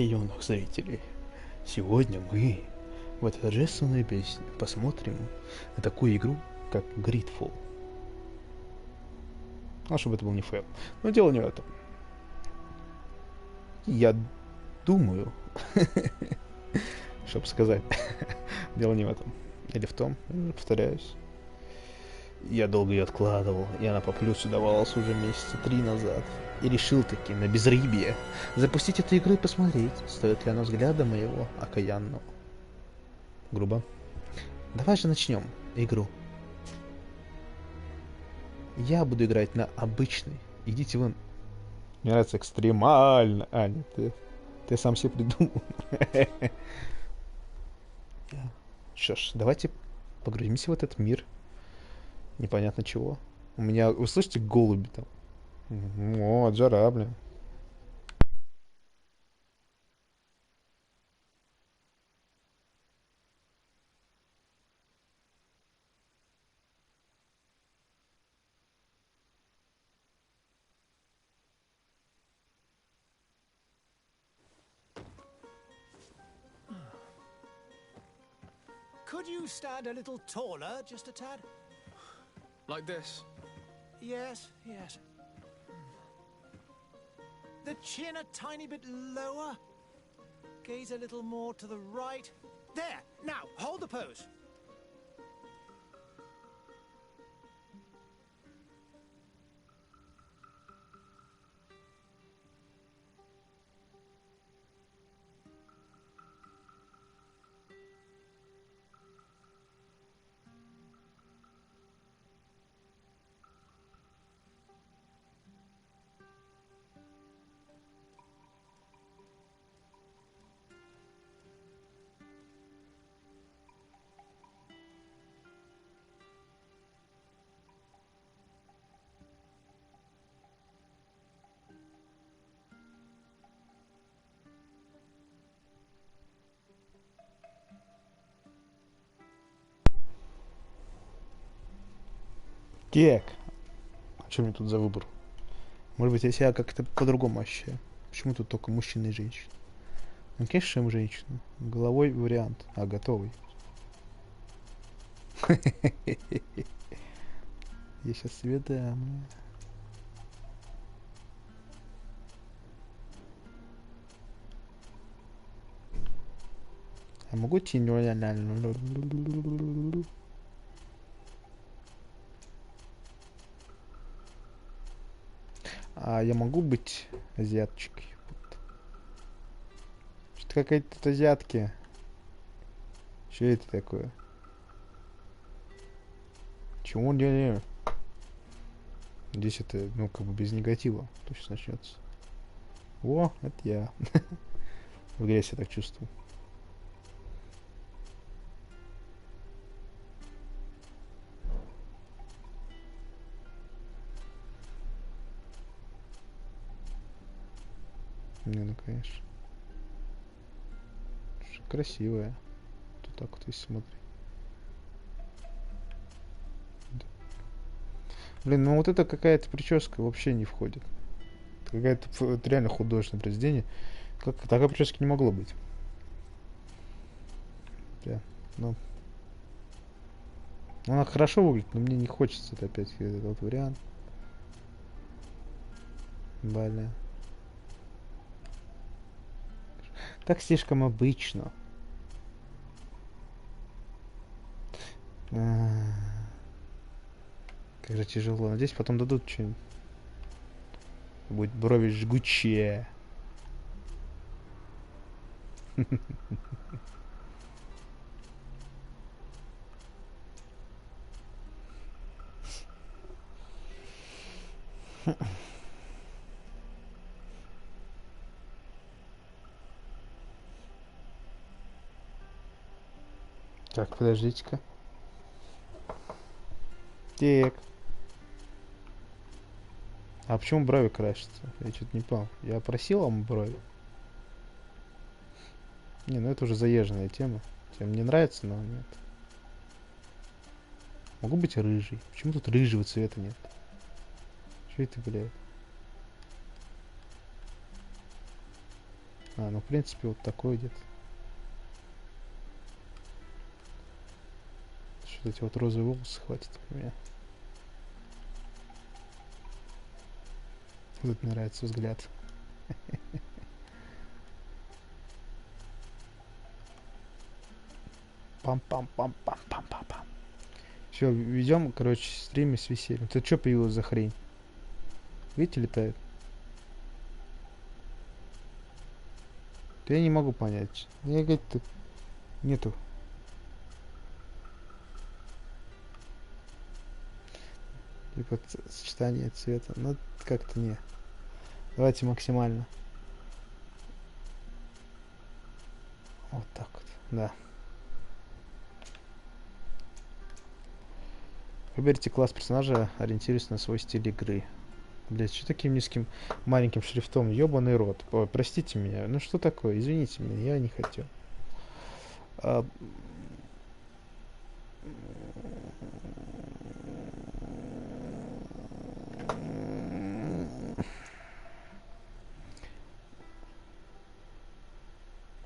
юных зрителей. Сегодня мы в этой торжественной песне посмотрим на такую игру, как GreedFall. А чтобы это был не фейл. Но дело не в этом. Я думаю, чтобы сказать, дело не в этом. Или в том, я уже повторяюсь. Я долго ее откладывал, и она по плюсу давалась уже месяца 3 назад. И решил таки на безрыбье запустить эту игру и посмотреть, стоит ли она взгляда моего окаянного. Грубо. Давай же начнем игру. Я буду играть на обычный. Идите вон. Мне нравится экстремально. А, нет, ты сам себе придумал. Что ж, давайте погрузимся в этот мир. Непонятно чего. У меня, вы слышите, голуби там? О, жара, блин. Could you stand a little taller, just a tad? Like this? Yes, yes. The chin a tiny bit lower. Gaze a little more to the right. There! Now, hold the pose. Так. А что мне тут за выбор? Может быть, я себя как-то по-другому ощущаю. Почему тут только мужчина и женщина? Ну, конечно, им женщина. Головой вариант. А, готовый. Я сейчас себе дам. Я могу тень? А я могу быть азиатчикой? Что-то какая-то азиатки. Что это такое? Чего не? Здесь это, ну, как бы без негатива. То сейчас начнется. О, это я. В игре я себя так чувствую. Не, ну конечно. Красивая. Тут так вот если смотреть. Да. Блин, ну вот это какая-то прическа вообще не входит. Это какая-то вот реально художественное произведение. Как такой прически не могло быть. Да, ну. Она хорошо выглядит, но мне не хочется это опять этот вот вариант. Бля. Так слишком обычно. Как же тяжело. Надеюсь, потом дадут что-нибудь. Будет брови жгучие. Так, подождите-ка. Так. А почему брови красятся? Я что-то не понял. Я просил вам брови? Не, ну это уже заезженная тема. Тем не нравится, но нет. Могу быть рыжий. Почему тут рыжего цвета нет? Что это, блядь? А, ну в принципе вот такой где-то. Что эти вот розовые волосы хватит у меня. Тут мне нравится взгляд. Пам-пам-пам-пам-пам-пам-пам. Все, ведем, короче, стримы с весельем. Это что появилось за хрень? Видите, летает? Да я не могу понять. Я говорю, тут нету. Типа сочетание цвета. Ну, как-то не. Давайте максимально. Вот так вот. Да. Выберите класс персонажа, ориентируясь на свой стиль игры. Блять, что таким низким маленьким шрифтом? Ёбаный рот. Ой, простите меня. Ну что такое? Извините меня, я не хотел.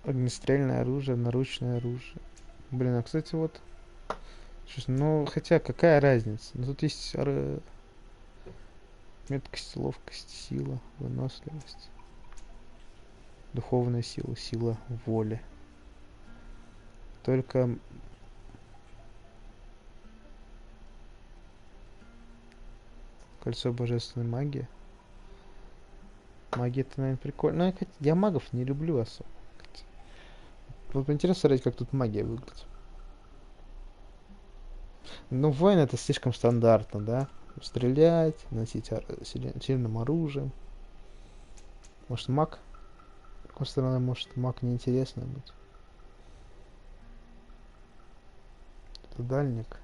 Огнестрельное оружие, наручное оружие. Блин, а кстати вот. Ну, хотя какая разница? Ну, тут есть меткость, ловкость, сила, выносливость. Духовная сила, сила воли. Только кольцо божественной магии. Магия это, наверное, прикольно. Ну, я магов не люблю особо. Вот интересно смотреть, как тут магия выглядит. Ну, воин это слишком стандартно, да? Стрелять, носить сильным оружием. Может, маг? С другой стороны, может, маг неинтересно быть. Это дальник.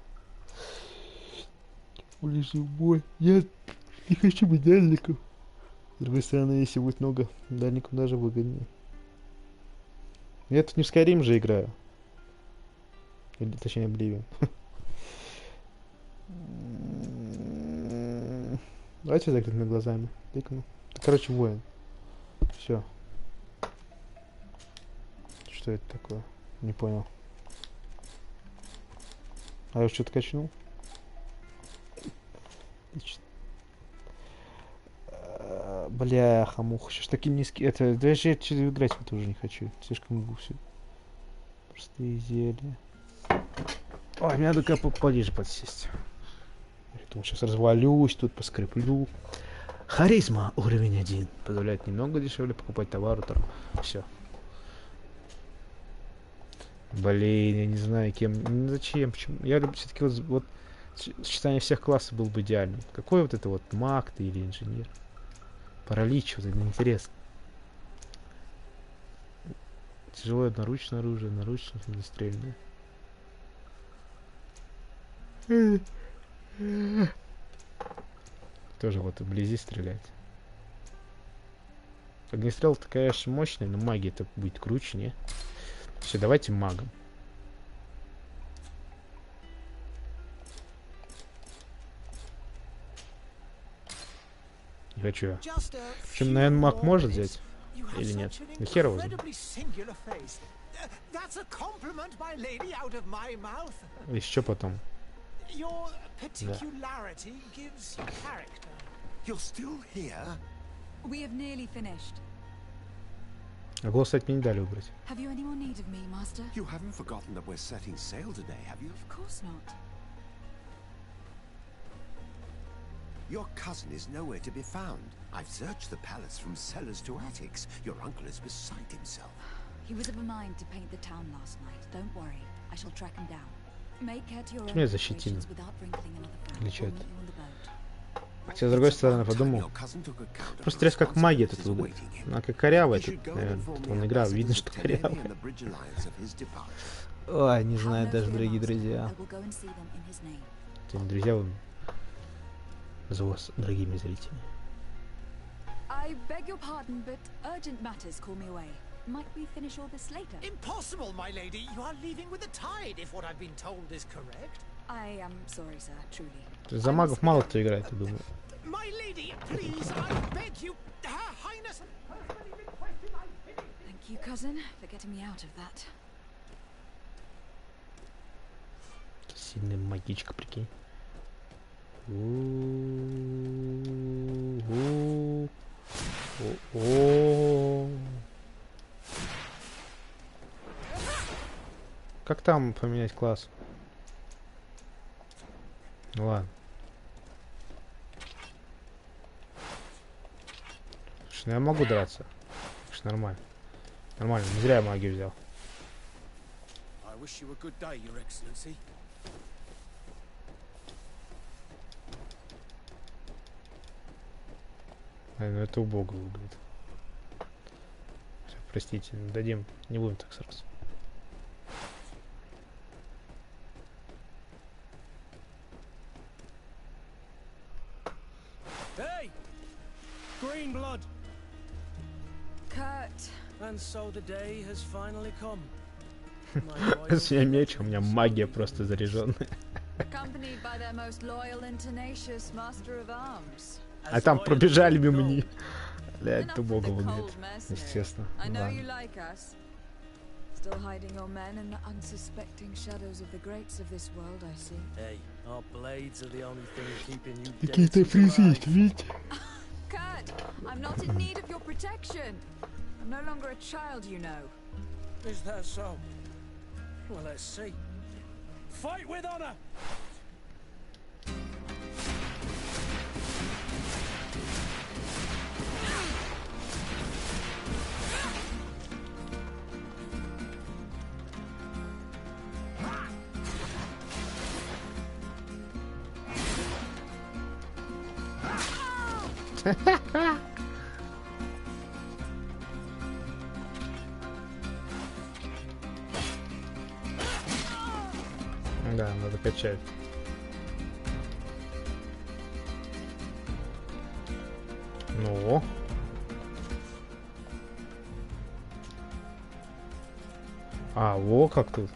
Ближний бой. Я не хочу быть дальником. С другой стороны, если будет много, дальником даже выгоднее. Я тут не в Skyrim же играю. Или, точнее, Oblivion. Давайте закрытыми глазами. Тыкну. Короче, воин. Все. Что это такое? Не понял. А я что-то качнул? Бляха, муха. Сейчас таким низким. Это даже я играть в это уже не хочу. Слишком могу все. Простые зелья. Ой, мне надо поближе подсесть. Я думаю, сейчас развалюсь, тут поскреплю. Харизма уровень 1. Позволяет немного дешевле покупать товары. Все. Блин, я не знаю, кем. Ну, зачем? Почему? Я люблю все-таки вот сочетание всех классов было бы идеальным. Какой вот это вот маг ты или инженер? Паралич, вот это интересно. Тяжелое одноручное оружие, наручник, огнестрельное. Тоже вот вблизи стрелять. Огнестрел такая же мощная, но магия это будет круче, не? Все, давайте магом. Не хочу. Причем, наверное, маг может взять. Или нет? Да хер его знает. И что потом? Да. А голос, кстати, мне не дали выбрать. Your cousin is nowhere to be found. I've searched the palace from cellars to attics. Your uncle is beside himself. He was of a mind to paint the town last night. Don't worry, I shall track him down. Make care to your own preparations without wrinkling another frown. Хотя, с другой стороны, подумал. Просто треск как магия тут выглядит. Она как корявая тут, наверное. Тут он играл, видно, что корявая. Ой, не знаю даже, дорогие друзья. Это не друзья, вы... Назову вас дорогими зрителями. I beg your pardon, but urgent matters call me away. Might we finish all this later? Impossible, my lady. You are leaving with the tide, if what I've been told is correct. I am sorry, sir, truly. За магов мало кто играет, я думаю. My lady, please, I beg you, Her Highness personally requested my finish. Thank you, cousin, for getting me out of that. Сильная магичка, прикинь. Как там поменять класс? Ну ладно. Слушай, ну я могу драться. Слушай, нормально. Нормально, не зря я магию взял. Ну это убого выглядит. Все, простите, дадим, не будем так сразу. Hey! Green blood! Kurt. And so the day has finally come. Если я меч, у меня магия просто заряженная. Accompanied by their most loyal and tenacious master of arms. А там пробежали мимо них. Блядь, это убого выглядит. Естественно. Still hiding your men in the unsuspecting shadows of the greats of this world, I see. Hey, our blades are the only thing keeping you dead. Какие-то фризы есть, видите? Kurt, I'm not in need of your protection. I'm no longer a child, you know. Is that so? Well, let's see. Fight with honor! Да, надо качать. Ну. А, во как тут.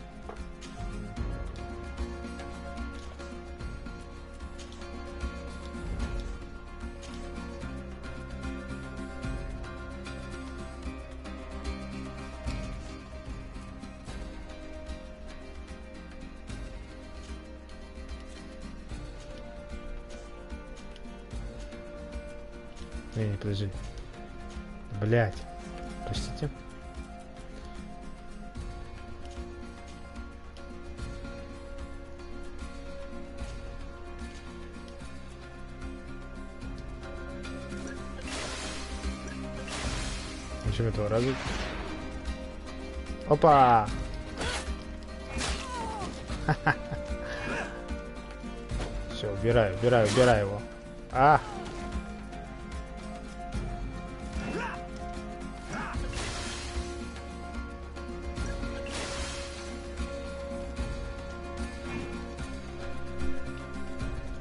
Не, подожди. Блять. Простите. Зачем этого раза? Опа! Все, убираю его. А!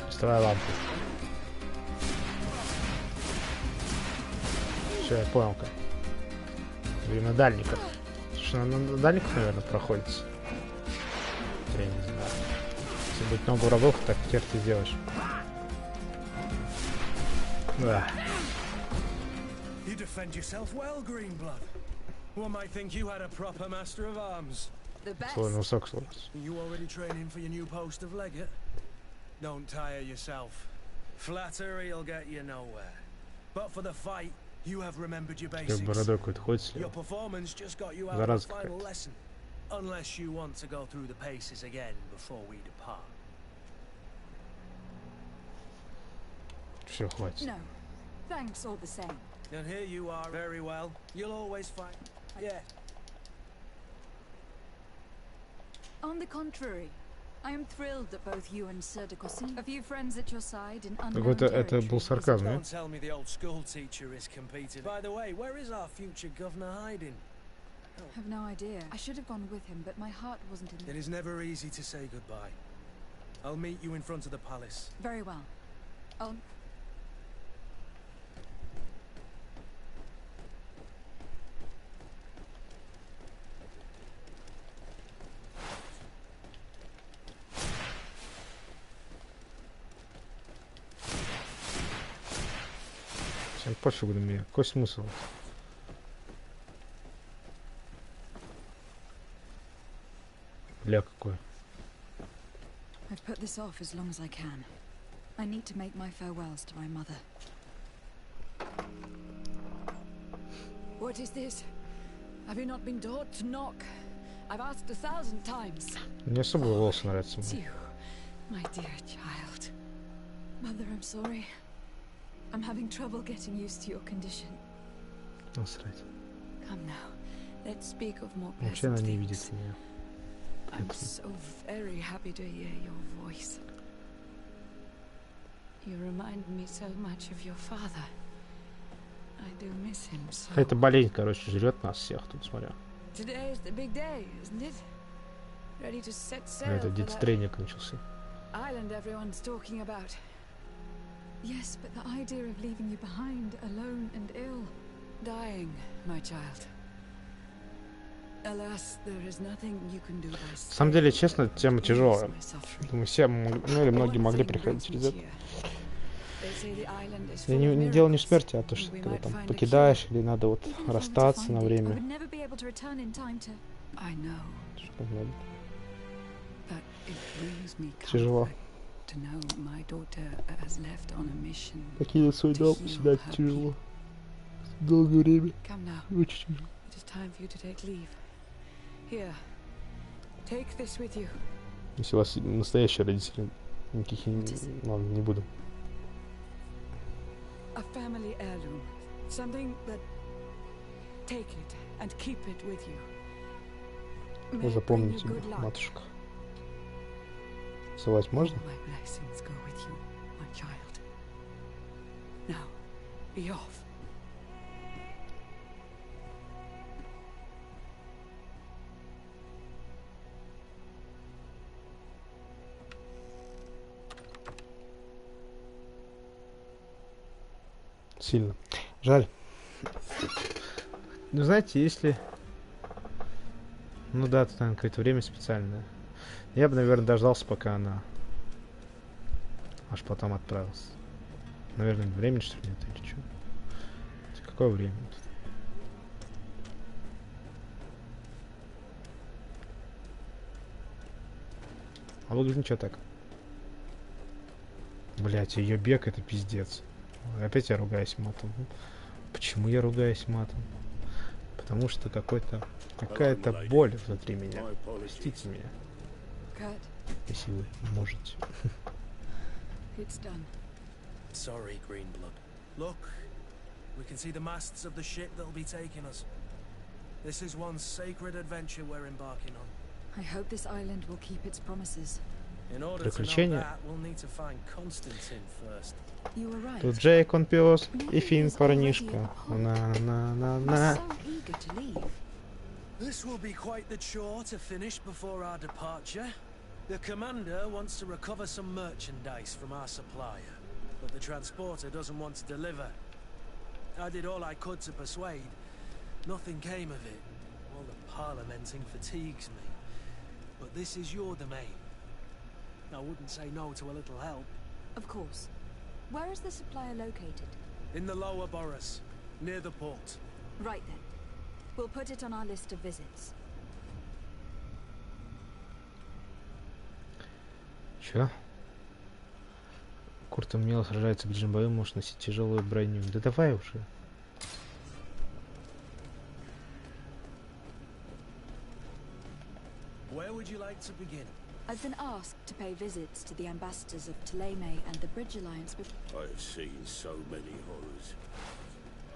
Доставай лампу. Все, я понял как. Блин, на дальниках. Слушай, на дальниках, наверное, проходится. Я не знаю. Если будет много врагов, так хер ты сделаешь. Да. You defend yourself well, Greenblood. One might think you had a proper master of arms. Свой носок сломался. You already training for your new post of legate? Don't tire yourself. Flattery'll get you nowhere. But for the fight, you have remembered your basics. Your performance just got you out of the final lesson. Unless you want to go through the paces again before we depart. Все, хватит. No, thanks all the same. And here you are, very well. You'll always find. Yeah. On the contrary, I am thrilled that both you and Sir de Cossy, a few friends at your side in unknown Это был сарказм, Don't tell me the old school teacher is competing. By the way, where is our future governor hiding? I have no idea. I should have gone with him, but my heart wasn't in It is never easy to say goodbye. I'll meet you in front of the palace. Very well. I'll... Всем пофигу на меня. Какой смысл? Бля, какой. I've put this off as long as I can. I need to make my farewells to my mother. What is this? Have you not been taught to knock? I've asked 1,000 times. Мне особо волосы нравятся. It's you, my dear child. Mother, I'm sorry. I'm having trouble getting used to your condition. Насрать. Come now. Let's speak of more Вообще она pleasant не видит things. меня. I'm so very happy to hear your voice. You remind me so much of your father. I do miss him so. Какая-то болезнь, короче, жрет нас всех тут, смотря. Today is the big day, isn't it? Ready to set А sail это for где-то that тренинг начался. island everyone's talking about. Yes, but the idea of leaving you behind, alone and ill. Dying, my child. Alas, there is nothing you can do by На самом деле, честно, тема тяжелая. my suffering. Думаю, все, ну или многие могли приходить через это. Я не дело не в смерти, а то, что когда там покидаешь, или надо вот расстаться на время. Тяжело. Покинуть свой дом всегда тяжело. Долгое время. Очень тяжело. Если у вас настоящие родители, никаких ладно, не буду. A family heirloom. Something that take it and keep it with you. Вы запомните, матушка. Целовать можно? My blessings go with you, my child. Now, be off. Сильно. Жаль. Ну, знаете, если... Ну да, тут, наверное, какое-то время специальное. Я бы, наверное, дождался, пока она... Аж потом отправился. Наверное, времени, что ли, нет, или что? Какое время тут? А выглядит ничего так. Блять, ее бег это пиздец. Опять я ругаюсь матом. Почему я ругаюсь матом? Потому что какая-то боль внутри меня. Простите меня. Если вы можете. Sorry, Greenblood. Look, we can see the masts of the ship that'll be taking us. This is one sacred adventure we're embarking on. I hope this island will keep its promises. In order to know that, we'll need to find Constantine first. Тут Джейк, он пес, и Финн парнишка. На-на-на-на. This will be quite the chore to finish before our departure. The commander wants to recover some merchandise from our supplier, but the transporter doesn't want to deliver. I did all I could to persuade. Nothing came of it. All the parliamenting fatigues me. But this is your domain. I wouldn't say no to a little help. Of course. Where is the supplier located? In the lower boroughs, near the port. Right then. We'll put it on our list of visits. Чё? Курт умело сражается в ближнем бою, может носить тяжелую броню. Да давай уже. Where would you like to begin? I've been asked to pay visits to the ambassadors of Ptolemy and the Bridge Alliance. I have seen so many horrors.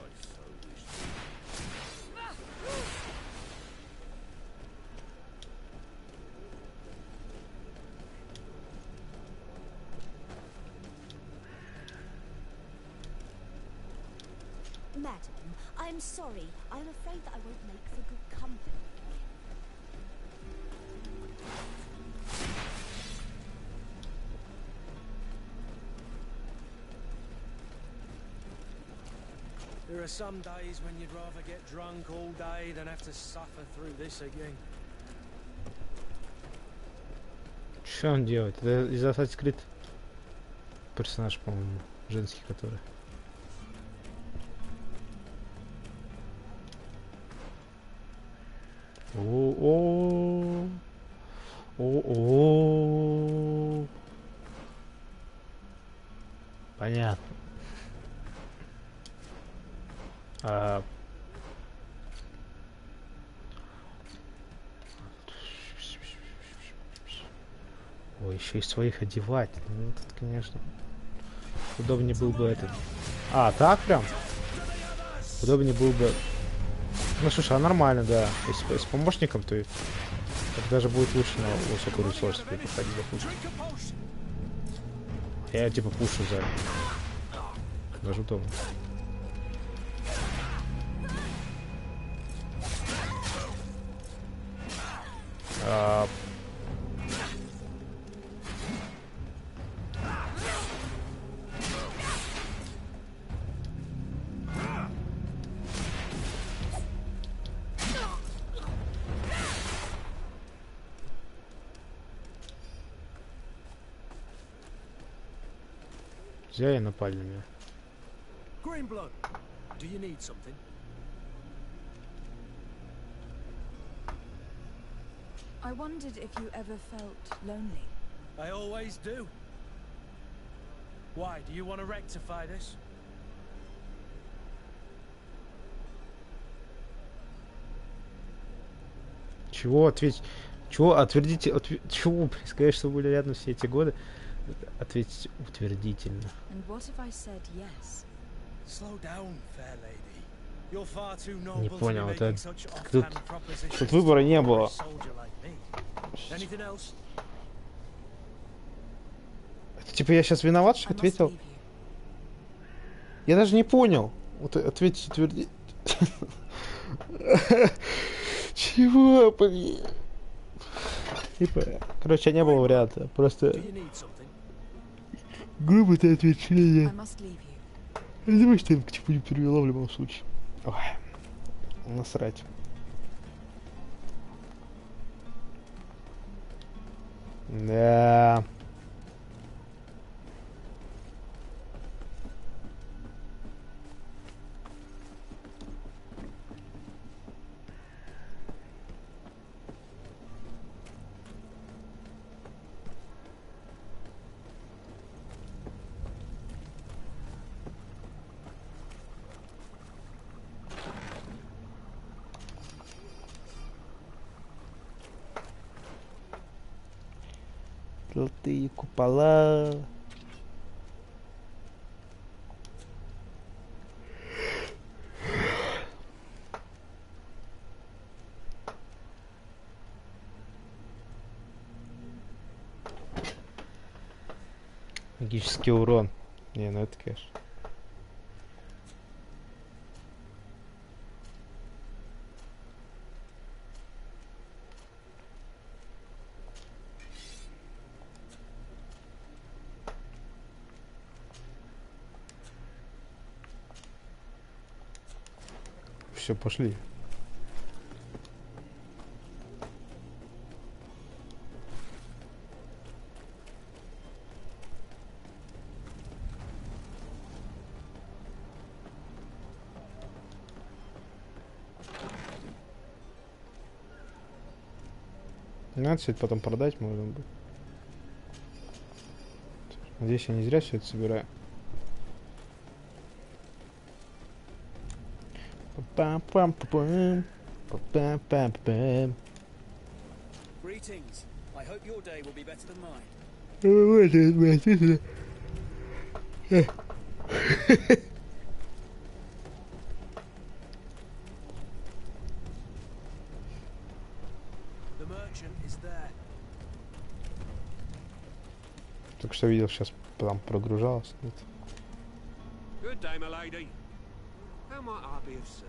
I so wish Madam, I'm sorry. I'm afraid that I won't make for good company. There are some days when you'd rather get drunk all day than have to suffer through this again. Что он делает? Это из Assassin's Creed персонаж, по-моему, женский, который. О-о-о. Ой, еще и своих одевать. Ну, тут, конечно, удобнее был бы этот. А, так прям? Удобнее был бы... Ну, слушай, а нормально, да. Если с помощником, то это даже будет лучше на высокую ресурс походить запушить. Я типа пушу за... Даже удобно. Взяли и напали на меня. I wondered if you ever felt lonely. I always do. Why? Do you want to rectify this? Чего ответить? Чего отвердите? Чего сказать, что были рядом все эти годы? Ответить утвердительно. And what if I said yes? Slow down, fair lady. You're far too Не noble to be понял, это making such тут offhand propositions. Тут выбора не было. Soldier like me. Anything else? Это, типа я сейчас виноват, что ответил? Я даже не понял. Вот ответить утвердительно. Чего, блин? Типа, короче, не было варианта. Просто... Грубо ты ответишь или нет. Я думаю, что я к чему-нибудь перевела в любом случае. Ой, насрать. Да. Золотые купола. Магический урон. Не, ну это, конечно. Все, пошли. Надо все это потом продать, можно будет. Надеюсь, я не зря все это собираю. Greetings. I hope your day will be better than mine. The merchant is there. Только что видел, сейчас там прогружалось. Good day, my lady. How might I be of service?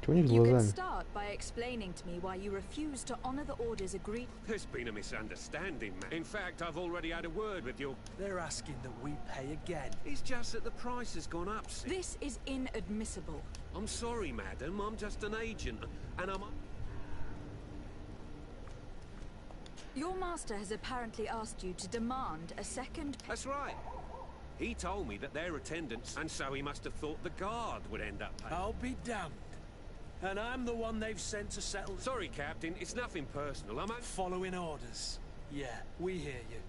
Чего у них You can глазами? start by explaining to me why you refuse to honor the orders agreed. There's been a misunderstanding, man. In fact, I've already had a word with your... They're asking that we pay again. It's just that the price has gone up. This is inadmissible. I'm sorry, madam. I'm just an agent, and I'm... Your master has apparently asked you to demand a second... That's right. He told me that their attendance, and so he must have thought the guard would end up paying. I'll be damned. And I'm the one they've sent to settle... Sorry, Captain. It's nothing personal. I'm... Following orders. Yeah, we hear you.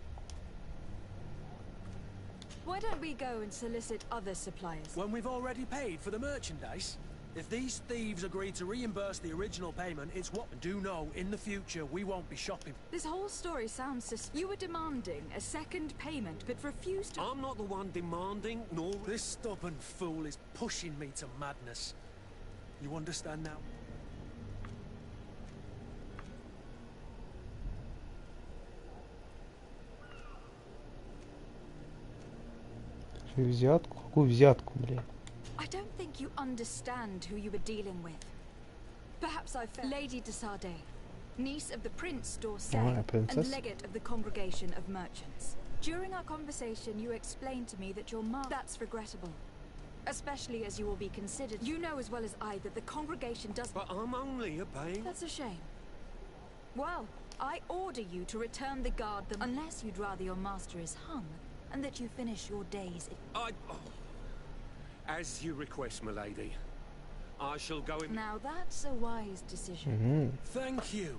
Why don't we go and solicit other suppliers? When we've already paid for the merchandise? If these thieves agree to reimburse the original payment, it's what. Do know in the future we won't be shopping. This whole story sounds suspicious. You were demanding a second payment, but refused to. I'm not the one demanding, nor This stubborn fool is pushing me to madness. You understand now? Взятку? Какую взятку, блин? I don't think you understand who you were dealing with. Perhaps I felt Lady de Sardet, niece of the Prince d'Orsay and legate of the Congregation of Merchants. During our conversation, you explained to me that your mom. That's regrettable, especially as you will be considered. You know as well as I that the congregation does. But I'm only obeying. That's a shame. Well, I order you to return the guard, unless you'd rather your master is hung, and that you finish your days. As you request, my lady. I shall go in. Now that's a wise decision. Thank you.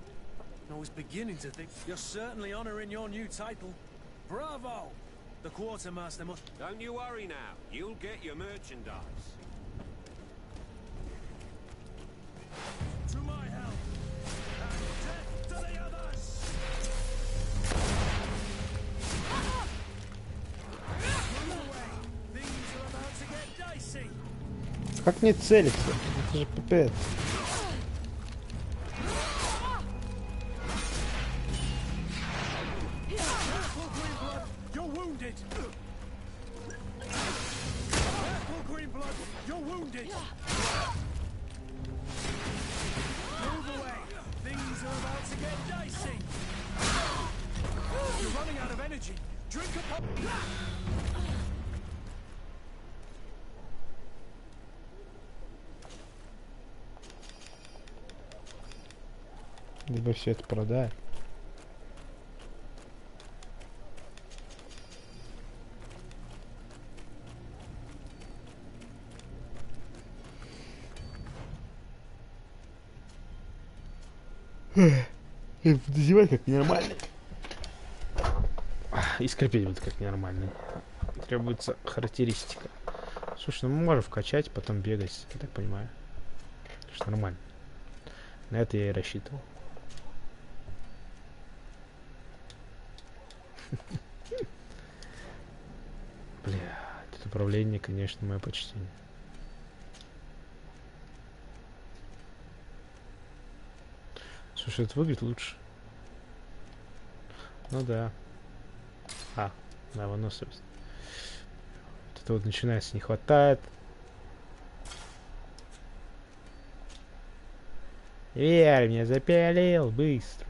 I was beginning to think you're certainly honoring your new title. Bravo! The quartermaster must. Don't you worry now. You'll get your merchandise. To my help! And death to the others! Run away! Things are about to get dicey! Как не целиться? Это же пипец. You're wounded! Careful, Greenblood! You're wounded! Move away! Things are about to get dicey! You're running out of energy! Drink a pop! Либо все это продай. И надевать как ненормальный. И скрипеть будет как ненормальный. Требуется характеристика. Слушай, ну мы можем вкачать, потом бегать, я так понимаю. Что нормально. На это я и рассчитывал. Бля, это управление, конечно, мое почтение. Слушай, это выглядит лучше. Ну да. Да, выносливость. Вот это вот начинается, не хватает. Верь, меня запялил быстро.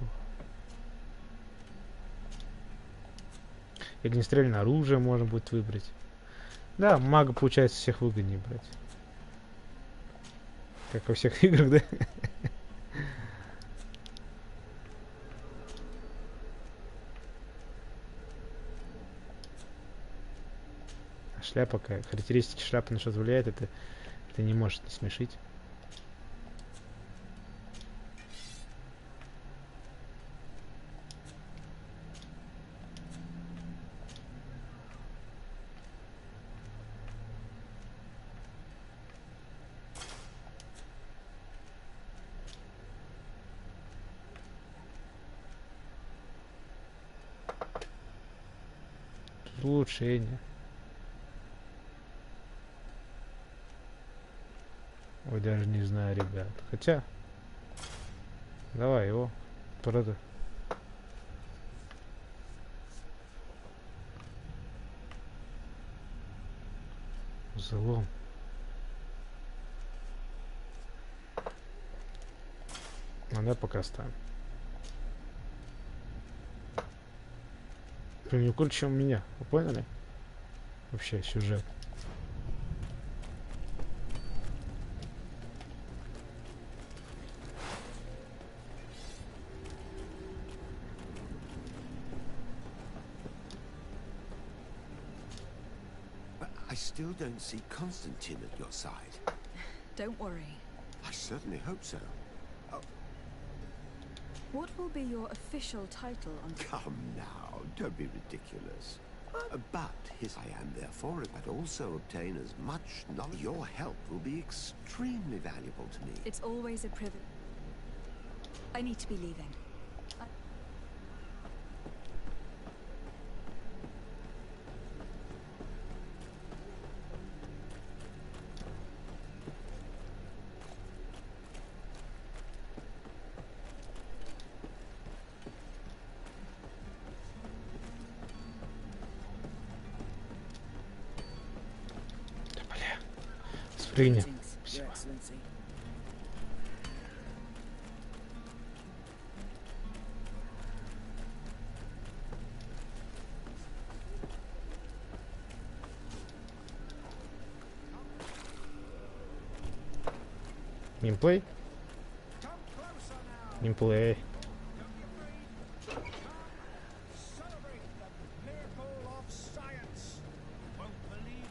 И огнестрельное оружие можно будет выбрать. Да, мага получается всех выгоднее брать. Как во всех играх, да? Шляпа, характеристики шляпы на что-то влияет, это не может не смешить. Улучшение. Ой, даже не знаю, ребят. Хотя, давай его продай. Залом. Надо пока ставим. Не круче, чем у меня. Вы поняли? Вообще сюжет. I still don't see Constantine at your side. Don't worry. I certainly hope so. Oh. What will be your official title on... Come now, don't be ridiculous. But I am therefore, but also obtain as much knowledge. Your help will be extremely valuable to me. It's always a privilege. I need to be leaving. Спрыгни. Геймплей? Геймплей.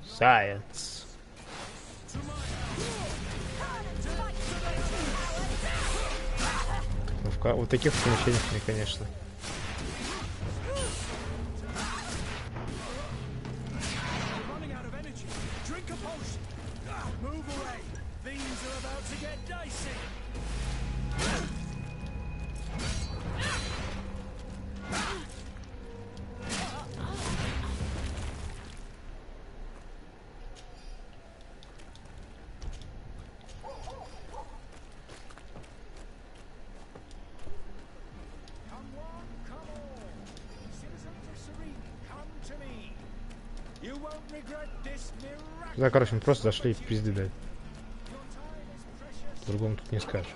Science. Вот таких помещениях мне, конечно. Да, короче, мы просто зашли в пизды дать. По-другому тут не скажешь.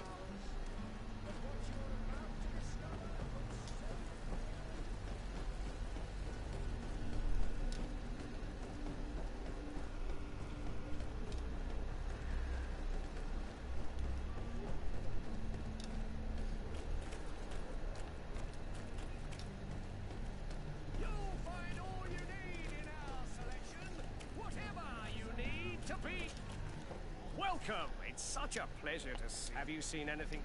It's such a pleasure to see. Have you seen anything?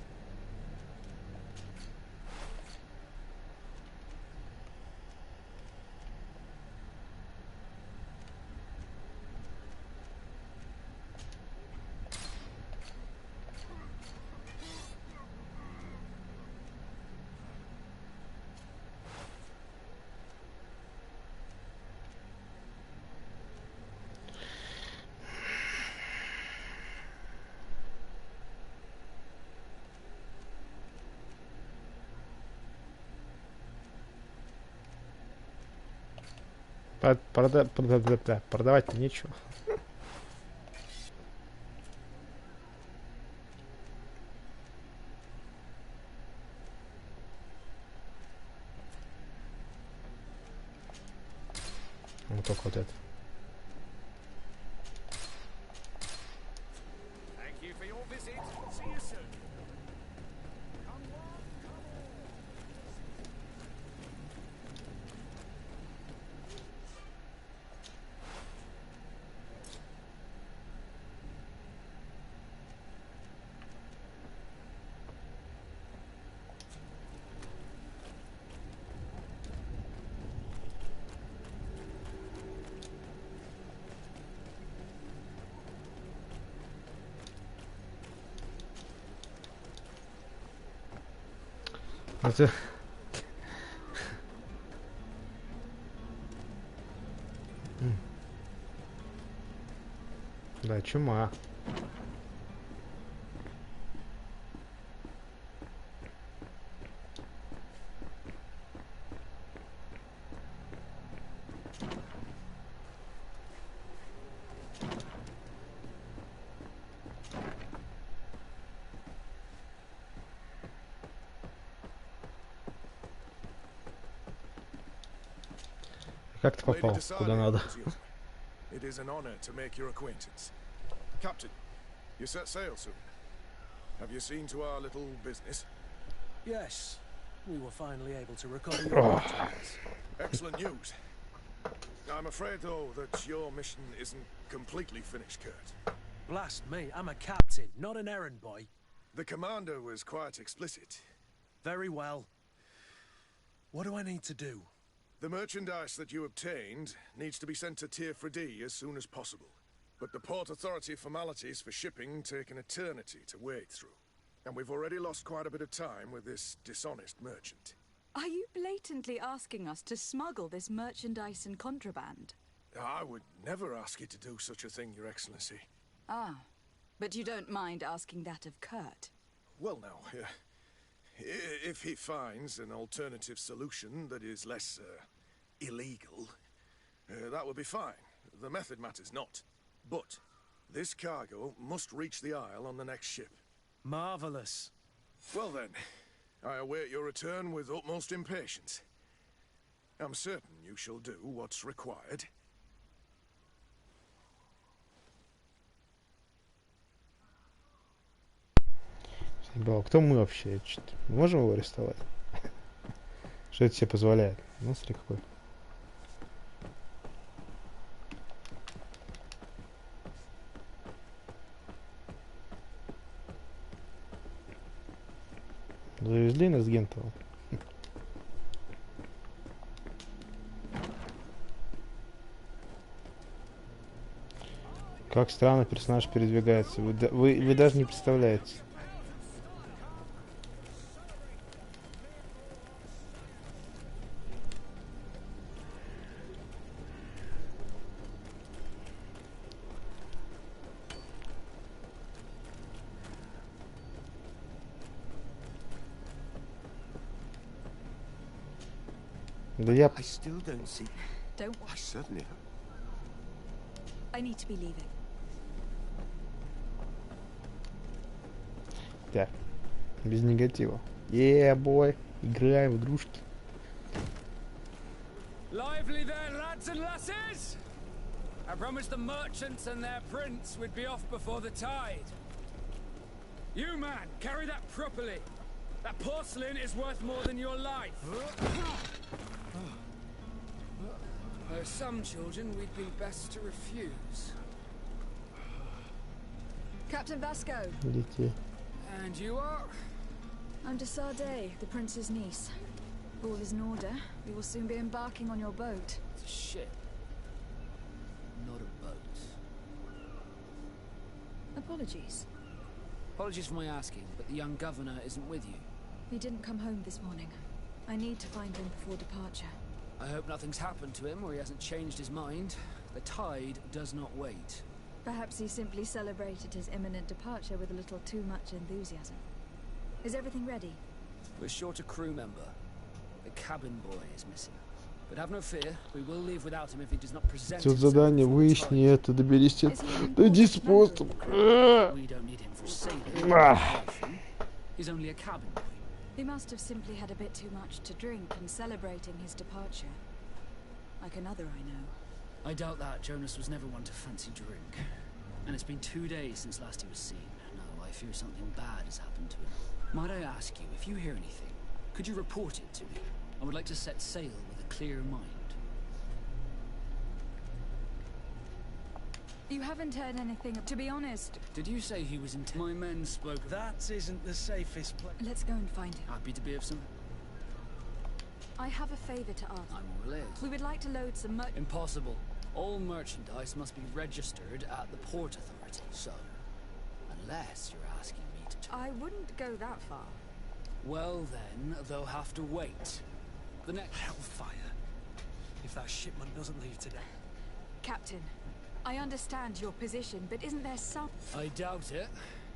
Продавать-то нечего. Вот только вот это. Это... Да, чума. Как ты попал? Куда надо? It is an honor to make your acquaintance. Captain, you set sail soon. Have you seen to our little business? Yes, we were finally able to recover your Excellent news. I'm afraid, though, that your mission isn't completely finished, Kurt. Blast me, I'm a captain, not an errand boy. The commander was quite explicit. Very well. What do I need to do? The merchandise that you obtained needs to be sent to Tier 4D as soon as possible. But the Port Authority formalities for shipping take an eternity to wade through. And we've already lost quite a bit of time with this dishonest merchant. Are you blatantly asking us to smuggle this merchandise and contraband? I would never ask you to do such a thing, Your Excellency. Ah, but you don't mind asking that of Kurt? Well, now, if he finds an alternative solution that is less illegal, that would be fine. The method matters not. But this cargo must reach the Isle on the next ship. Marvelous. Well then, I await your return with utmost impatience. I'm certain you shall do what's required. Кто мы вообще? Мы можем его арестовать? Что это себе позволяет? Ну, смотри, какой. Завезли нас Гентова. Как странно персонаж передвигается. Вы даже не представляете. Да я... I still don't see. Don't I certainly. I need to be leaving. Так, без негатива. Бой, играем в игрушки. Lively there, lads and lasses! I promised the merchants and their prince we'd be off before the tide. You, man, carry that properly. That porcelain is worth more than your life. There are some children we'd be best to refuse. Captain Vasco. Детей. And you are? I'm de Sardet, the prince's niece. All is in order. We will soon be embarking on your boat. It's a ship, not a boat. Apologies. Apologies for my asking, but the young governor isn't with you. He didn't come home this morning. I need to find him before departure. I hope nothing's happened to him or he hasn't changed his mind. The tide does not wait. Perhaps he simply celebrated his imminent departure with a little too much enthusiasm. Is everything ready? We're short a crew member. The cabin boy is missing. But have no fear, we will leave without him if he does not present Тут himself. задание, выясни это, доберись. Найди способ. We don't need him for sailing. He's only a cabin boy. He must have simply had a bit too much to drink in celebrating his departure. Like another I know. I doubt that. Jonas was never one to fancy drink. And it's been 2 days since last he was seen. No, I fear something bad has happened to him. Might I ask you, if you hear anything, could you report it to me? I would like to set sail with a clear mind. You haven't heard anything, to be honest. Did you say he was in my men spoke? That isn't the safest place. Let's go and find him. Happy to be of some. I have a favor to ask. I'm all ears. We would like to load some Impossible. All merchandise must be registered at the Port Authority. So, unless you're asking me to... I wouldn't go that far. Well then, they'll have to wait. The next... Hellfire. If that shipment doesn't leave today. Captain, I understand your position, but isn't there some... I doubt it.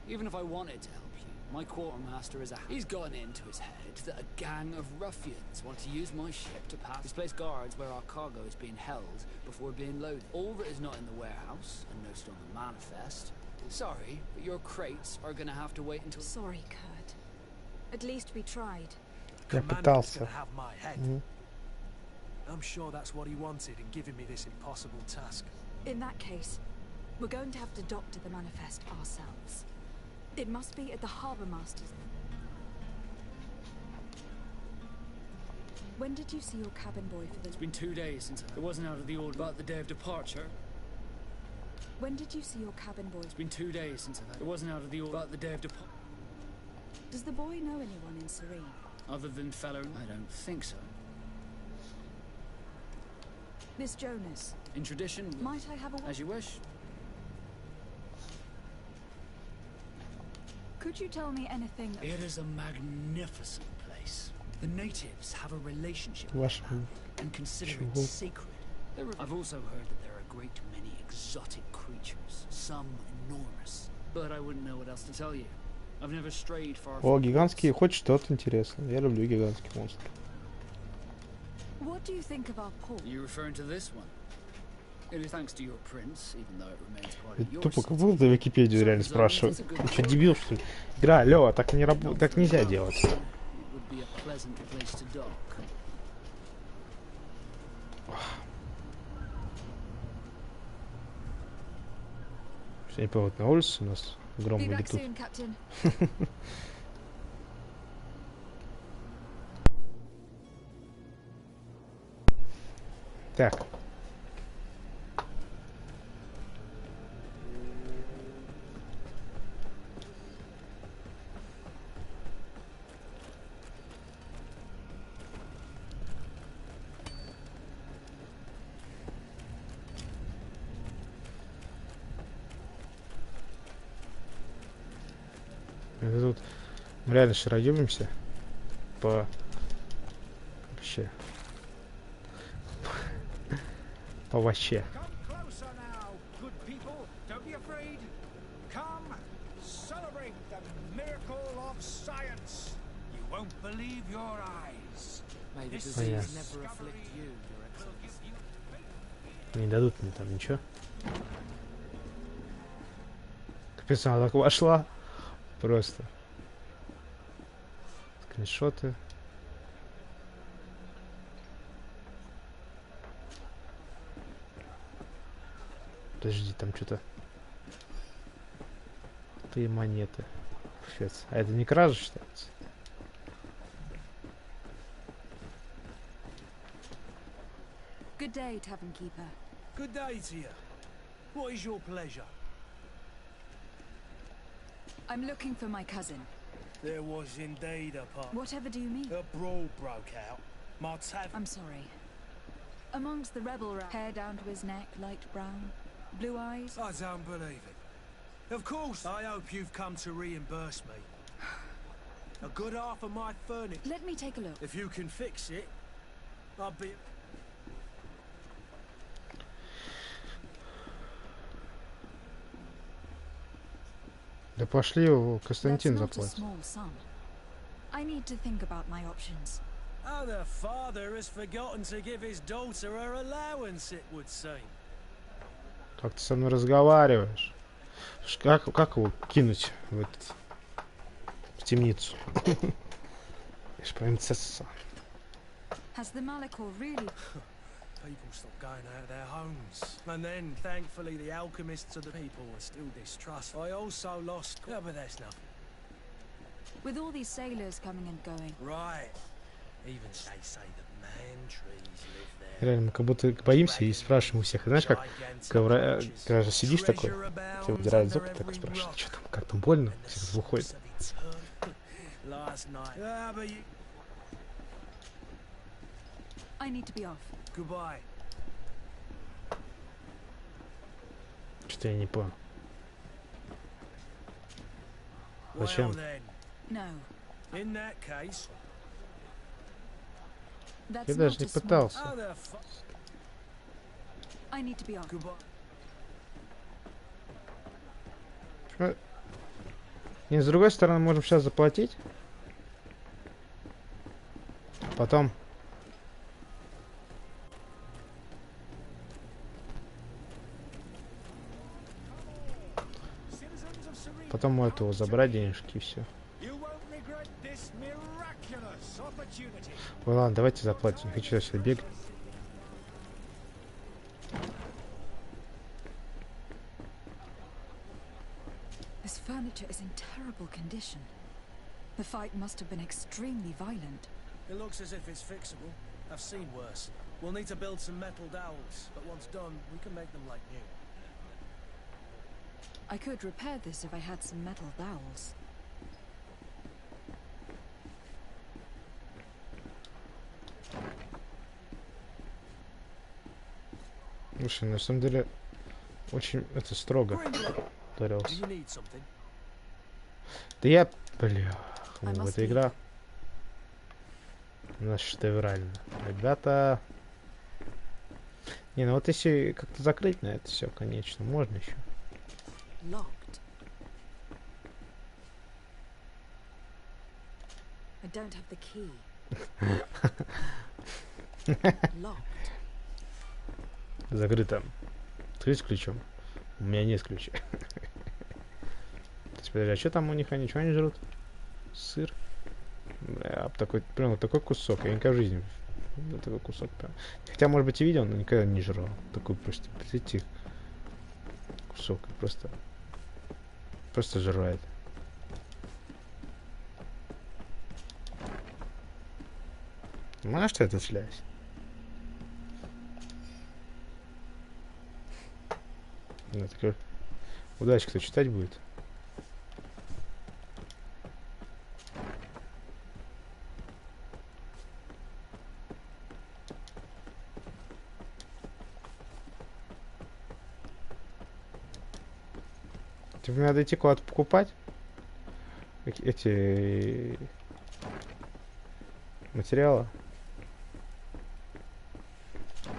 Even if I wanted to help you, my quartermaster is a... He's gotten into his head that a gang of ruffians want to use my ship to pass... Displace guards where our cargo is being held before being loaded. All that is not in the warehouse, and no still on the manifest. Sorry, but your crates are gonna have to wait until... Sorry, Kurt. At least we tried. Я пытался. Have my head. I'm sure that's what he wanted in giving me this impossible task. In that case, we're going to have to doctor the manifest ourselves. It must be at the Harbour Master's. When did you see your cabin boy for the... It's been 2 days since it wasn't out of the order about the day of departure. When did you see your cabin boy? It's been 2 days since it wasn't out of the order about the day of departure. Does the boy know anyone in Serene? Other than fellow? I don't think so. This Jonas. In tradition, Might I have a as you wish. Could you tell me anything? It is a magnificent place. The natives have a relationship Ваш... and consider it sacred. I've also heard that there are a great many exotic creatures, some enormous, but I wouldn't know what else to tell you. I've never strayed far. О, гигантские, хоть что-то интересное. Я люблю гигантских монстров. What do you think of our port? You referring to this one? It is thanks to your prince, even though it remains part of yours. Тупо как будто Википедию реально спрашивают. Ты что, дебил, что ли? Игра, алло, так не работает, так нельзя делать. Что не понял, на улице у нас гром или тут? Так. Это тут мы реально шароебимся по вообще по вообще. Не дадут мне там ничего. Капец, она так вошла. Просто. Скриншоты. Подожди, там что-то. Ты монеты. Капец. А это не кража считается? Good day, tavern keeper. Good day to you. What is your pleasure? I'm looking for my cousin. There was indeed a part. Whatever do you mean? A brawl broke out. My tavern. I'm sorry. Amongst the rebel hair down to his neck, light brown, blue eyes. I don't believe it. Of course, I hope you've come to reimburse me. A good half of my furniture. Let me take a look. If you can fix it, I'll be. Да пошли его, Константин заплатит. I need to think about my options. Oh, the father has forgotten to give his daughter her allowance, it would seem. Как ты со мной разговариваешь? Как его кинуть в темницу? Я ж принцесса. Has the Malachor really? People stopped going out of their homes. And then, thankfully, the alchemists of the people were still distrustful. I also lost... Yeah, but that's nothing. With all these sailors coming and going. Right. Even they say that man trees live there. Реально, мы как будто боимся и спрашиваем у всех. Знаешь, как когда же сидишь такой, тебе выдирают зубы, такой спрашивают, что там, как там больно? Все выходит. I need to be off. Goodbye. Что-то я не понял. Зачем? No. In that case. Я даже не пытался. I need to be off. Не, с другой стороны, можем сейчас заплатить. Потом. Потом у этого забрать денежки и все. Ой, ладно, давайте заплатим. Не хочу сюда бегать. This furniture is in terrible condition. The fight must have been extremely violent. It looks as if it's fixable. I've seen worse. We'll need to build some metal dowels, but once done, we can make them like new. I could repair this if I had some metal dowels. Слушай, на самом деле очень это строго ударился. Да я, бля, эта игра у нас шедеврально. Ребята. Не, ну вот если как-то закрыть на это все, конечно, можно еще. Закрыто. Открыть ключом. У меня нет ключа. Подожди, а что там у них? Они ничего не жрут? Сыр? Бля, такой, прям вот такой кусок. Я никогда в жизни вот такой кусок прям. Хотя, может быть, и видел, но никогда не жрал. Такой просто, представьте, кусок. Просто жрает. Знаешь, что это связь? Да, такой... Удачи, кто читать будет. Тебе надо идти куда-то покупать эти материалы.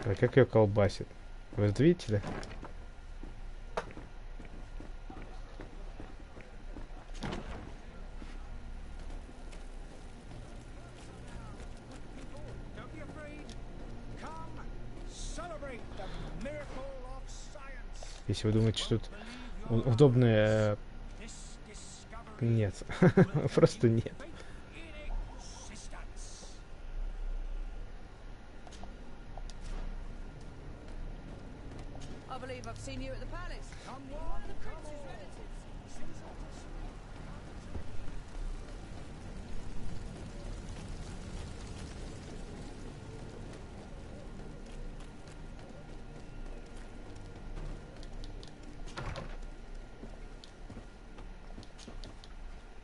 А как ее колбасит? Вы это видите, да? Если вы думаете, что тут удобное... Нет. Просто нет.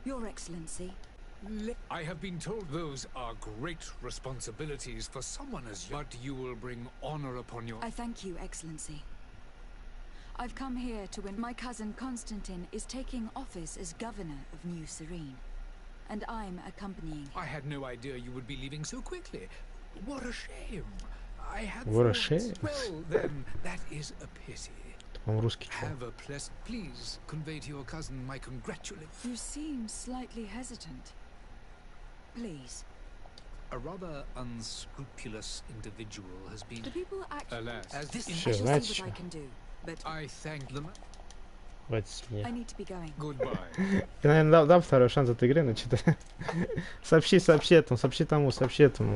Your Excellency. I have been told those are great responsibilities for someone as you, but you will bring honor upon your... I thank you, Excellency. I've come here to win. My cousin Constantine is taking office as governor of New Serene, and I'm accompanying him. I had no idea you would be leaving so quickly. What a shame. I had What a shame. Well, then, that is a pity. Have a pleasant... Please convey to your cousin my congratulations. You seem slightly hesitant. Please. A rather unscrupulous individual has been... Do people actually... Alas, as this I shall see what I can do, but... I thank them. I need to be going. Goodbye. Я, наверное, дам второй шанс этой игры, но что-то... сообщи этому.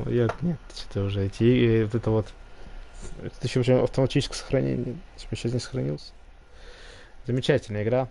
Нет, что-то уже эти... Это вот... Это еще уже автоматическое сохранение. Сейчас не сохранился. Замечательная игра.